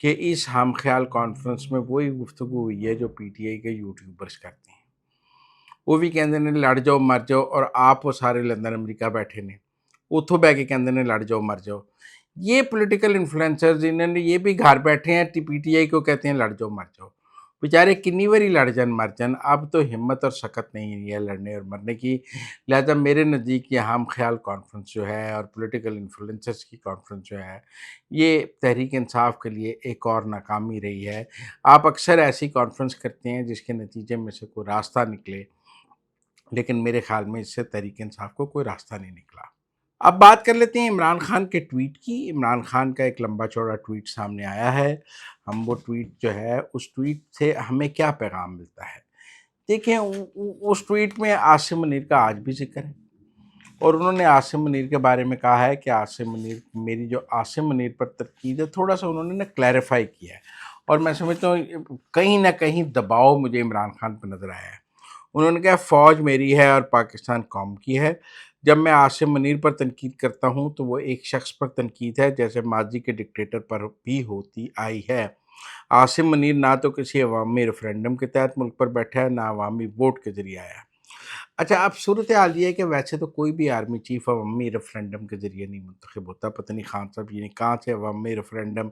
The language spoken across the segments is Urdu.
کہ اس ہم خیال کانفرنس میں وہی گفتگو ہوئی ہے جو پی ٹی آئی کے یوٹیوبرس کرتے ہیں. وہ بھی کہندے نے لڑ جاؤ مر جاؤ، اور آپ وہ سارے لندن امریکہ بیٹھے نے اتوں بہ کے کہندے نے لڑ جاؤ مر جاؤ. یہ پولیٹیکل انفلوئنسرز انہوں نے یہ بھی گھر بیٹھے ہیں، پی ٹی آئی کو کہتے ہیں لڑ جاؤ مر جاؤ. بیچارے کنی باری لڑ جان مر جان، اب تو ہمت اور سکت نہیں ہے لڑنے اور مرنے کی. لہذا میرے نزدیک یہ ہم خیال کانفرنس جو ہے اور پولیٹیکل انفلوئنسرز کی کانفرنس جو ہے، یہ تحریک انصاف کے لیے ایک اور ناکامی رہی ہے. آپ اکثر ایسی کانفرنس کرتے ہیں جس کے نتیجے میں سے کوئی راستہ نکلے، لیکن میرے خیال میں اس سے تحریک انصاف کو کوئی راستہ نہیں نکلا. اب بات کر لیتے ہیں عمران خان کے ٹویٹ کی. عمران خان کا ایک لمبا چوڑا ٹویٹ سامنے آیا ہے. ہم وہ ٹویٹ جو ہے، اس ٹویٹ سے ہمیں کیا پیغام ملتا ہے؟ دیکھیں، اس ٹویٹ میں عاصم منیر کا آج بھی ذکر ہے، اور انہوں نے عاصم منیر کے بارے میں کہا ہے کہ عاصم منیر، میری جو عاصم منیر پر تنقید ہے، تھوڑا سا انہوں نے کلیریفائی کیا ہے، اور میں سمجھتا ہوں کہیں نہ کہیں دباؤ مجھے عمران خان پہ نظر آیا ہے. انہوں نے کہا فوج میری ہے اور پاکستان قوم کی ہے. جب میں عاصم منیر پر تنقید کرتا ہوں تو وہ ایک شخص پر تنقید ہے، جیسے ماضی کے ڈکٹیٹر پر بھی ہوتی آئی ہے. عاصم منیر نہ تو کسی عوامی ریفرینڈم کے تحت ملک پر بیٹھا ہے، نہ عوامی ووٹ کے ذریعے آیا. اچھا، اب صورتحال یہ ہے کہ ویسے تو کوئی بھی آرمی چیف عوامی ریفرینڈم کے ذریعے نہیں منتخب ہوتا. پتہ نہیں خان صاحب یہ کہاں سے عوامی ریفرینڈم،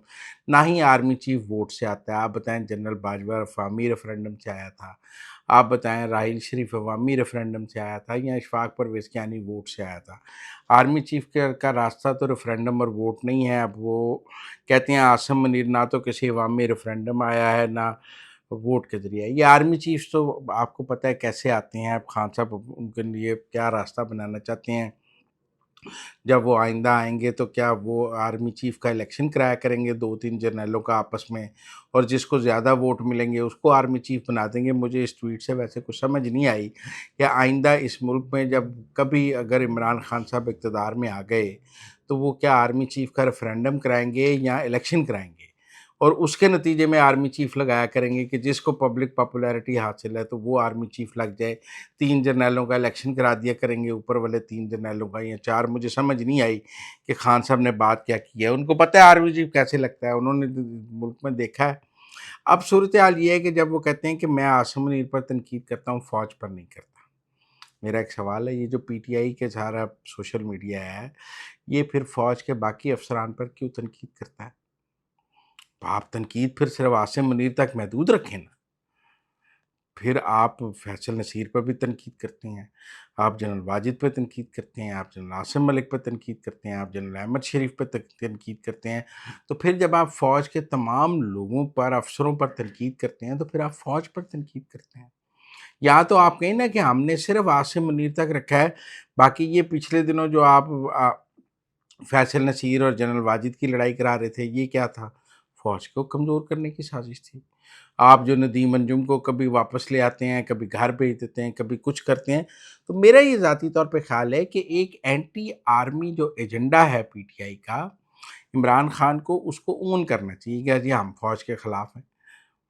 نہ ہی آرمی چیف ووٹ سے آتا ہے. آپ بتائیں جنرل باجوہ عوامی ریفرینڈم سے آیا تھا، آپ بتائیں راحیل شریف عوامی ریفرینڈم سے آیا تھا، یا اشفاق پرویز کیانی ووٹ سے آیا تھا. آرمی چیف کا راستہ تو ریفرینڈم اور ووٹ نہیں ہے. اب وہ کہتے ہیں عاصم منیر نہ تو کسی عوامی ریفرینڈم آیا ہے، نہ ووٹ کے ذریعے. یہ آرمی چیفز تو آپ کو پتہ ہے کیسے آتے ہیں. اب خان صاحب ان کے لیے کیا راستہ بنانا چاہتے ہیں؟ جب وہ آئندہ آئیں گے تو کیا وہ آرمی چیف کا الیکشن کرایا کریں گے 2-3 جرنیلوں کا آپس میں، اور جس کو زیادہ ووٹ ملیں گے اس کو آرمی چیف بنا دیں گے؟ مجھے اس ٹویٹ سے ویسے کچھ سمجھ نہیں آئی کہ آئندہ اس ملک میں جب کبھی اگر عمران خان صاحب اقتدار میں آ گئے تو وہ کیا آرمی چیف کا ریفرینڈم کرائیں گے یا الیکشن کرائیں گے، اور اس کے نتیجے میں آرمی چیف لگایا کریں گے کہ جس کو پبلک پاپولیرٹی حاصل ہے تو وہ آرمی چیف لگ جائے. 3 جرنیلوں کا الیکشن کرا دیا کریں گے، اوپر والے 3 جرنیلوں کا یا 4. مجھے سمجھ نہیں آئی کہ خان صاحب نے بات کیا کی ہے. ان کو پتہ ہے آرمی چیف کیسے لگتا ہے، انہوں نے ملک میں دیکھا ہے. اب صورتحال یہ ہے کہ جب وہ کہتے ہیں کہ میں عاصم منیر پر تنقید کرتا ہوں، فوج پر نہیں کرتا. میرا ایک سوال ہے، یہ جو پی ٹی آئی کے سارا سوشل میڈیا ہے، یہ پھر فوج کے باقی افسران پر کیوں تنقید کرتا ہے؟ تو آپ تنقید پھر صرف عاصم منیر تک محدود رکھیں نا. پھر آپ فیصل نصیر پر بھی تنقید کرتے ہیں، آپ جنرل واجد پہ تنقید کرتے ہیں، آپ جنرل عاصم ملک پہ تنقید کرتے ہیں، آپ جنرل احمد شریف پہ تنقید کرتے ہیں. تو پھر جب آپ فوج کے تمام لوگوں پر، افسروں پر تنقید کرتے ہیں تو پھر آپ فوج پر تنقید کرتے ہیں. یا تو آپ کہیں نا کہ ہم نے صرف عاصم منیر تک رکھا ہے، باقی یہ پچھلے دنوں جو آپ فیصل نصیر اور جنرل واجد کی لڑائی کرا رہے تھے، یہ کیا تھا؟ فوج کو کمزور کرنے کی سازش تھی. آپ جو ندیم انجم کو کبھی واپس لے آتے ہیں، کبھی گھر بھیج دیتے ہیں، کبھی کچھ کرتے ہیں. تو میرا یہ ذاتی طور پہ خیال ہے کہ ایک اینٹی آرمی جو ایجنڈا ہے پی ٹی آئی کا، عمران خان کو اس کو اون کرنا چاہیے کہ جی ہم فوج کے خلاف ہیں،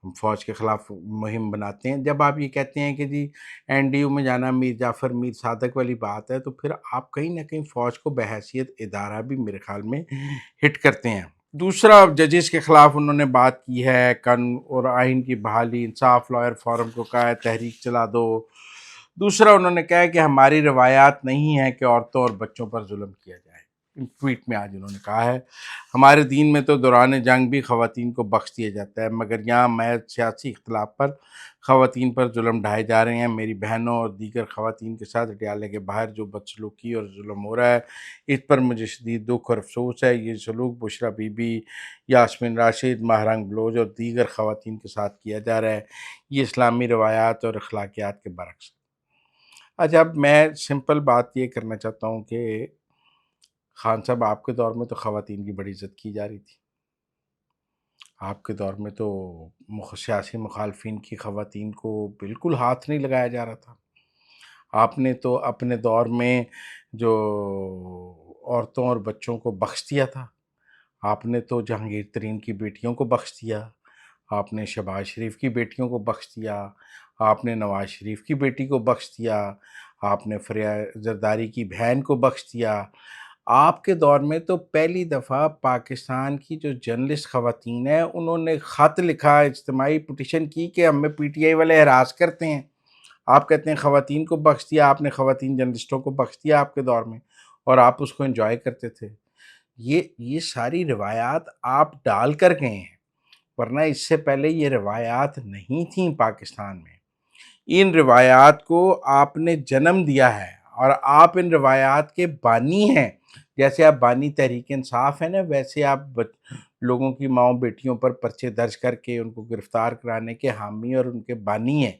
ہم فوج کے خلاف مہم بناتے ہیں. جب آپ یہ کہتے ہیں کہ جی این ڈی یو میں جانا میر جعفر میر صادق والی بات ہے، تو پھر آپ کہیں نہ کہیں فوج کو بحیثیت ادارہ بھی میرے خیال میں ہٹ کرتے ہیں. دوسرا، ججز کے خلاف انہوں نے بات کی ہے، قانون اور آئین کی بحالی، انصاف لائر فورم کو کہا ہے تحریک چلا دو. دوسرا انہوں نے کہا ہے کہ ہماری روایات نہیں ہیں کہ عورتوں اور بچوں پر ظلم کیا جائے. ٹویٹ میں آج انہوں نے کہا ہے ہمارے دین میں تو دوران جنگ بھی خواتین کو بخش دیا جاتا ہے، مگر یہاں محض سیاسی اختلاف پر خواتین پر ظلم ڈھائے جا رہے ہیں. میری بہنوں اور دیگر خواتین کے ساتھ اٹیالے کے باہر جو بدسلوکی اور ظلم ہو رہا ہے، اس پر مجھے شدید دکھ اور افسوس ہے. یہ سلوک بشرا بی بی، یاسمین راشد، ماہرنگ بلوچ اور دیگر خواتین کے ساتھ کیا جا رہا ہے. یہ اسلامی روایات اور اخلاقیات کے برعکس. اچھا، اب میں سمپل بات یہ کرنا چاہتا ہوں کہ خان صاحب آپ کے دور میں تو خواتین کی بڑی عزت کی جا رہی تھی. آپ کے دور میں تو سیاسی مخالفین کی خواتین کو بالکل ہاتھ نہیں لگایا جا رہا تھا. آپ نے تو اپنے دور میں جو عورتوں اور بچوں کو بخش دیا تھا. آپ نے تو جہانگیر ترین کی بیٹیوں کو بخش دیا، آپ نے شہباز شریف کی بیٹیوں کو بخش دیا، آپ نے نواز شریف کی بیٹی کو بخش دیا، آپ نے فریہ زرداری کی بہن کو بخش دیا، آپ کے دور میں تو پہلی دفعہ پاکستان کی جو جرنلسٹ خواتین ہیں انہوں نے خط لکھا، اجتماعی پٹیشن کی کہ ہمیں پی ٹی آئی والے ہراس کرتے ہیں۔ آپ کہتے ہیں خواتین کو بخش دیا، آپ نے خواتین جرنلسٹوں کو بخش دیا آپ کے دور میں، اور آپ اس کو انجوائے کرتے تھے۔ یہ ساری روایات آپ ڈال کر گئے ہیں، ورنہ اس سے پہلے یہ روایات نہیں تھیں پاکستان میں۔ ان روایات کو آپ نے جنم دیا ہے اور آپ ان روایات کے بانی ہیں۔ جیسے آپ بانی تحریک انصاف ہیں نا، ویسے آپ لوگوں کی ماؤں بیٹیوں پر پرچے درج کر کے ان کو گرفتار کرانے کے حامی اور ان کے بانی ہیں،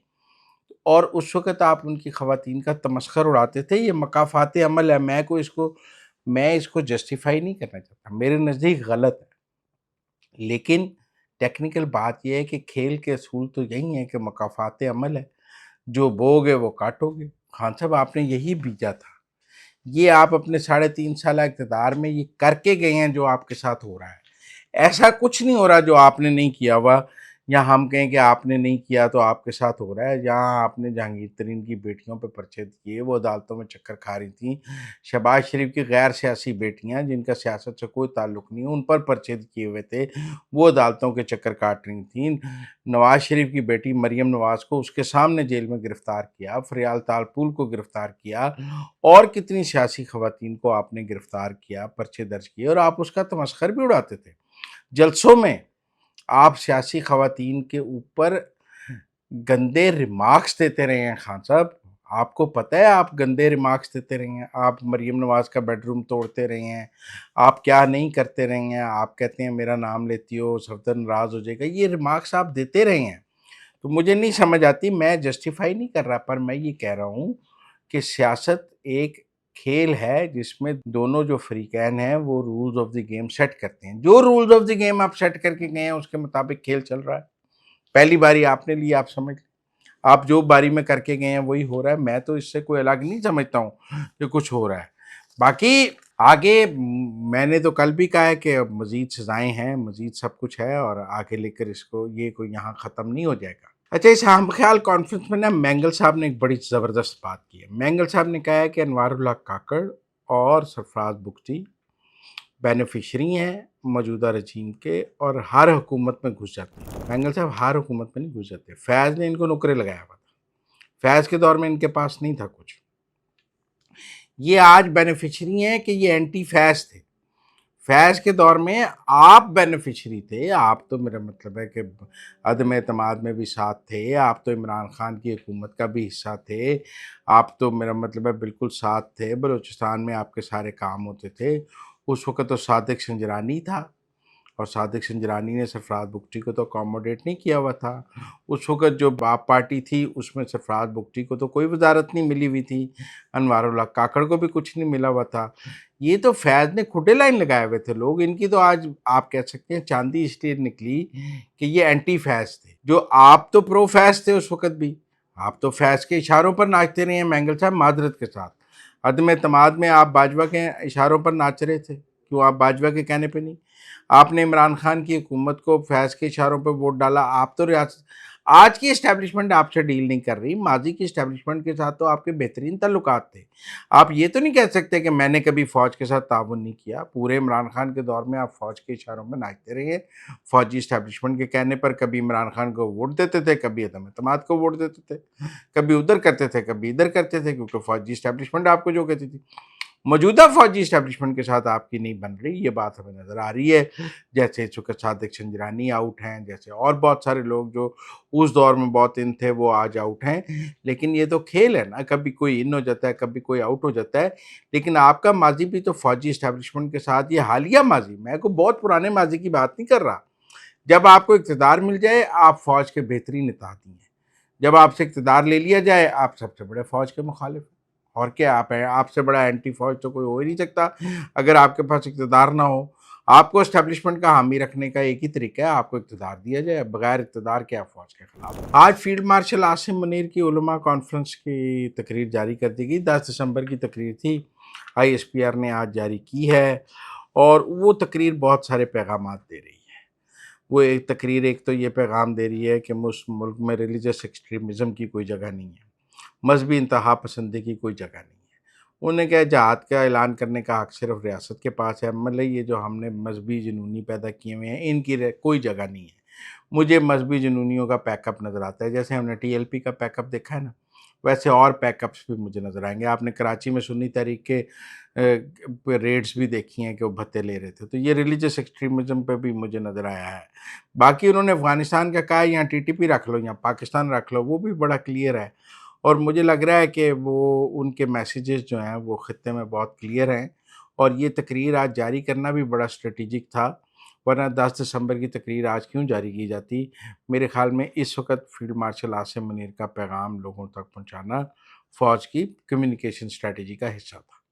اور اس وقت آپ ان کی خواتین کا تمسخر اڑاتے تھے۔ یہ مکافات عمل ہے، میں اس کو جسٹیفائی نہیں کرنا چاہتا، میرے نزدیک غلط ہے، لیکن ٹیکنیکل بات یہ ہے کہ کھیل کے اصول تو یہی ہیں کہ مکافات عمل ہے، جو بوگے وہ کاٹو گے۔ خان صاحب آپ نے یہی بیجا تھا، یہ آپ اپنے 3.5 سالہ اقتدار میں یہ کر کے گئے ہیں جو آپ کے ساتھ ہو رہا ہے۔ ایسا کچھ نہیں ہو رہا جو آپ نے نہیں کیا ہوا، یا ہم کہیں کہ آپ نے نہیں کیا تو آپ کے ساتھ ہو رہا ہے۔ جہاں آپ نے جہانگیر ترین کی بیٹیوں پہ پرچے دیے، وہ عدالتوں میں چکر کھا رہی تھیں، شہباز شریف کی غیر سیاسی بیٹیاں جن کا سیاست سے کوئی تعلق نہیں، ان پر پرچے کیے ہوئے تھے، وہ عدالتوں کے چکر کاٹ رہی تھیں۔ نواز شریف کی بیٹی مریم نواز کو اس کے سامنے جیل میں گرفتار کیا، فریال تالپول کو گرفتار کیا، اور کتنی سیاسی خواتین کو آپ نے گرفتار کیا، پرچے درج کیے، اور آپ اس کا تمسخر بھی اڑاتے تھے۔ جلسوں میں آپ سیاسی خواتین کے اوپر گندے ریمارکس دیتے رہے ہیں خان صاحب، آپ کو پتہ ہے آپ گندے ریمارکس دیتے رہے ہیں، آپ مریم نواز کا بیڈ روم توڑتے رہے ہیں، آپ کیا نہیں کرتے رہے ہیں، آپ کہتے ہیں میرا نام لیتی ہو صفدر ناراض ہو جائے گا، یہ ریمارکس آپ دیتے رہے ہیں۔ تو مجھے نہیں سمجھ آتی، میں جسٹیفائی نہیں کر رہا، پر میں یہ کہہ رہا ہوں کہ سیاست ایک کھیل ہے جس میں دونوں جو فریقین ہیں وہ rules of the game set کرتے ہیں۔ جو رولز آف دی گیم آپ سیٹ کر کے گئے ہیں اس کے مطابق کھیل چل رہا ہے۔ پہلی باری آپ نے لی، آپ سمجھ لیں، آپ جو باری میں کر کے گئے ہیں وہی ہو رہا ہے، میں تو اس سے کوئی الگ نہیں سمجھتا ہوں کہ کچھ ہو رہا ہے۔ باقی آگے میں نے تو کل بھی کہا ہے کہ مزید سزائیں ہیں، مزید سب کچھ ہے، اور آگے لے کر اس کو یہ کوئی یہاں ختم نہیں ہو جائے گا۔ اچھا، اس ہم خیال کانفرنس میں نا مینگل صاحب نے ایک بڑی زبردست بات کی ہے۔ مینگل صاحب نے کہا ہے کہ انوار اللہ کاکڑ اور سرفراز بگٹی بینیفیشری ہیں موجودہ رجیم کے، اور ہر حکومت میں گھس جاتے ہیں۔ مینگل صاحب ہر حکومت میں نہیں گھس جاتے، فیض نے ان کو نوکرے لگایا ہوا تھا، فیض کے دور میں ان کے پاس نہیں تھا کچھ، یہ آج بینیفیشری ہیں کہ یہ اینٹی فیض تھے۔ فیض کے دور میں آپ بینیفیشری تھے، آپ تو میرا مطلب ہے کہ عدم اعتماد میں بھی ساتھ تھے، آپ تو عمران خان کی حکومت کا بھی حصہ تھے، آپ تو میرا مطلب ہے بالکل ساتھ تھے، بلوچستان میں آپ کے سارے کام ہوتے تھے۔ اس وقت تو صادق سنجرانی تھا، اور صادق سنجرانی نے سرفراز بگٹی کو تو اکوموڈیٹ نہیں کیا ہوا تھا۔ اس وقت جو باپ پارٹی تھی اس میں سرفراز بگٹی کو تو کوئی وزارت نہیں ملی ہوئی تھی، انوار اللہ کاکڑ کو بھی کچھ نہیں ملا ہوا تھا۔ یہ تو فیض نے کھٹے لائن لگائے ہوئے تھے لوگ، ان کی تو آج آپ کہہ سکتے ہیں چاندی اس لیے نکلی کہ یہ اینٹی فیض تھے، جو آپ تو پرو فیض تھے اس وقت بھی، آپ تو فیض کے اشاروں پر ناچتے رہے ہیں مینگل صاحب، معذرت کے ساتھ۔ عدم اعتماد میں آپ باجوہ کے اشاروں پر ناچ رہے تھے، کیوں آپ باجوہ کے کہنے پہ نہیں؟ آپ نے عمران خان کی حکومت کو فیض کے اشاروں پہ ووٹ ڈالا، آپ تو ریاست، آج کی اسٹیبلشمنٹ آپ سے ڈیل نہیں کر رہی، ماضی کی اسٹیبلشمنٹ کے ساتھ تو آپ کے بہترین تعلقات تھے۔ آپ یہ تو نہیں کہہ سکتے کہ میں نے کبھی فوج کے ساتھ تعاون نہیں کیا، پورے عمران خان کے دور میں آپ فوج کے اشاروں میں ناچتے رہے، فوجی اسٹیبلشمنٹ کے کہنے پر کبھی عمران خان کو ووٹ دیتے تھے، کبھی عدم اعتماد کو ووٹ دیتے تھے، کبھی ادھر کرتے تھے کبھی ادھر کرتے تھے، کیونکہ فوجی اسٹیبلشمنٹ آپ کو جو کہتی تھی۔ موجودہ فوجی اسٹیبلشمنٹ کے ساتھ آپ کی نہیں بن رہی، یہ بات ہمیں نظر آ رہی ہے، جیسے چونکہ صادق سنجرانی آؤٹ ہیں، جیسے اور بہت سارے لوگ جو اس دور میں بہت ان تھے وہ آج آؤٹ ہیں۔ لیکن یہ تو کھیل ہے نا، کبھی کوئی ان ہو جاتا ہے، کبھی کوئی آؤٹ ہو جاتا ہے، لیکن آپ کا ماضی بھی تو فوجی اسٹیبلشمنٹ کے ساتھ، یہ حالیہ ماضی، میں کوئی بہت پرانے ماضی کی بات نہیں کر رہا، جب آپ کو اقتدار مل جائے آپ فوج کے بہترین اتحادی ہیں، جب آپ سے اقتدار لے لیا جائے آپ سب سے بڑے فوج کے مخالف ہیں، اور کیا آپ ہیں؟ آپ سے بڑا اینٹی فوج تو کوئی ہو ہی نہیں سکتا اگر آپ کے پاس اقتدار نہ ہو۔ آپ کو اسٹیبلشمنٹ کا حامی رکھنے کا ایک ہی طریقہ ہے، آپ کو اقتدار دیا جائے، بغیر اقتدار کے آپ فوج کے خلاف۔ آج فیلڈ مارشل عاصم منیر کی علماء کانفرنس کی تقریر جاری کر دی گئی، 10 دسمبر کی تقریر تھی، آئی ایس پی آر نے آج جاری کی ہے، اور وہ تقریر بہت سارے پیغامات دے رہی ہے۔ وہ ایک تقریر ایک تو یہ پیغام دے رہی ہے کہ ملک میں ریلیجس ایکسٹریمزم کی کوئی جگہ نہیں ہے، مذہبی انتہا پسندی کی کوئی جگہ نہیں ہے۔ انہوں نے کہا جہاد کا اعلان کرنے کا حق صرف ریاست کے پاس ہے، مطلب یہ جو ہم نے مذہبی جنونی پیدا کیے ہوئے ہیں ان کی کوئی جگہ نہیں ہے۔ مجھے مذہبی جنونیوں کا پیک اپ نظر آتا ہے، جیسے ہم نے ٹی ایل پی کا پیک اپ دیکھا ہے نا، ویسے اور پیک اپس بھی مجھے نظر آئیں گے۔ آپ نے کراچی میں سنی تحریک کے ریٹس بھی دیکھی ہیں کہ وہ بھتے لے رہے تھے، تو یہ ریلیجس ایکسٹریمزم پہ بھی مجھے نظر آیا ہے۔ باقی انہوں نے افغانستان کا کہا یہاں ٹی ٹی پی رکھ لو، یہاں پاکستان رکھ لو، وہ بھی بڑا کلیئر ہے، اور مجھے لگ رہا ہے کہ وہ ان کے میسیجز جو ہیں وہ خطے میں بہت کلیئر ہیں، اور یہ تقریر آج جاری کرنا بھی بڑا اسٹریٹجک تھا، ورنہ 10 دسمبر کی تقریر آج کیوں جاری کی جاتی؟ میرے خیال میں اس وقت فیلڈ مارشل عاصم منیر کا پیغام لوگوں تک پہنچانا فوج کی کمیونیکیشن اسٹریٹجی کا حصہ تھا۔